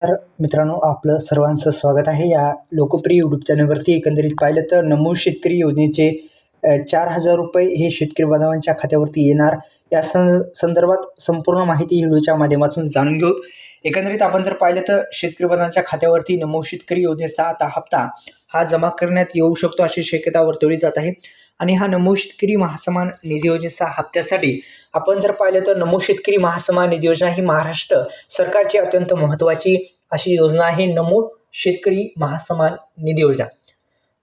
तर मित्रांनो, आपलं सर्वांचं स्वागत आहे या लोकप्रिय यूट्यूब चॅनलवरती. एकंदरीत पाहिलं तर नमो शेतकरी योजनेचे 4,000 रुपये हे शेतकरी बांधवांच्या खात्यावरती येणार. या संदर्भात संपूर्ण माहिती व्हिडिओच्या माध्यमातून जाणून घेऊ. एकंदरीत आपण जर पाहिलं तर शेतकरी बांधवांच्या खात्यावरती नमो शेतकरी योजनेचा आता हप्ता हा जमा करण्यात येऊ शकतो अशी शक्यता वर्तवली जात आहे. आणि हा नमो शेतकरी महासन्मान निधी योजनेचा हप्त्यासाठी आपण जर पाहिलं तर नमो शेतकरी महासन्मान निधी योजना ही महाराष्ट्र सरकारची अत्यंत महत्त्वाची अशी योजना आहे. नमो शेतकरी महासन्मान निधी योजना.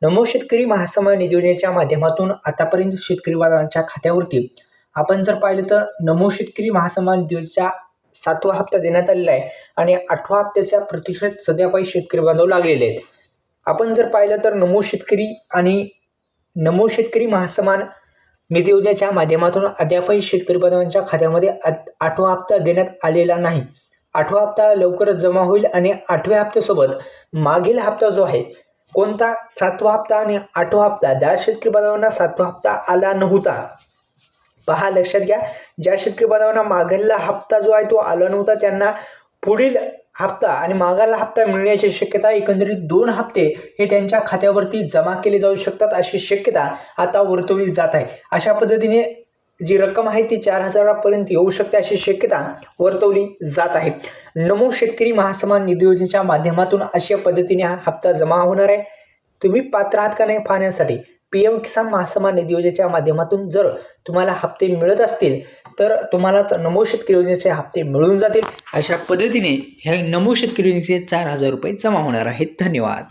नमो शेतकरी महासन्मान निधी योजनेच्या माध्यमातून आतापर्यंत शेतकरी बांधवांच्या खात्यावरती आपण जर पाहिलं तर नमो शेतकरी महासन्मान निधी योजनेचा 7वा हप्ता देण्यात आलेला आहे आणि 8व्या हप्त्याच्या प्रतीक्षेत सध्यापायी शेतकरी बांधव लागलेले आहेत. आपण जर पाहिलं तर नमो शेतकरी महासन्मान निधी योजनेच्या माध्यमातून अद्यापही शेतकरी बांधवांच्या खात्यामध्ये 8वा हप्ता देण्यात आलेला नाही. 8वा हप्ता लवकरच जमा होईल आणि 8व्या हप्त्यासोबत मागील हप्ता जो आहे कोणता 7वा हप्ता आणि 8वा हप्ता, ज्या शेतकरी बांधवांना 7वा हप्ता आला नव्हता, पहा लक्षात घ्या, ज्या शेतकरी बांधवांना मागील हप्ता जो आहे तो आला नव्हता त्यांना पुढील हप्ता आणि मागाला हप्ता मिळण्याची शक्यता, एकंदरीत 2 हप्ते हे त्यांच्या खात्यावरती जमा केले जाऊ शकतात अशी शक्यता आता वर्तवली जात आहे. अशा पद्धतीने जी रक्कम आहे ती 4,000 पर्यंत येऊ शकते अशी शक्यता वर्तवली जात आहे. नमो शेतकरी महासन्मान निधी योजनेच्या माध्यमातून अशा पद्धतीने हा हप्ता जमा होणार आहे. तुम्ही पात्र आहात का नाही पाहण्यासाठी PM किसान महासन्मान निधी योजनेच्या माध्यमातून जर तुम्हाला हप्ते मिळत असतील तर तुम्हालाच नमो शेतकरी योजनेचे हप्ते मिळून जातील. अशा पद्धतीने ह्या नमो शेतकरी योजनेचे 4,000 रुपये जमा होणार आहेत. धन्यवाद.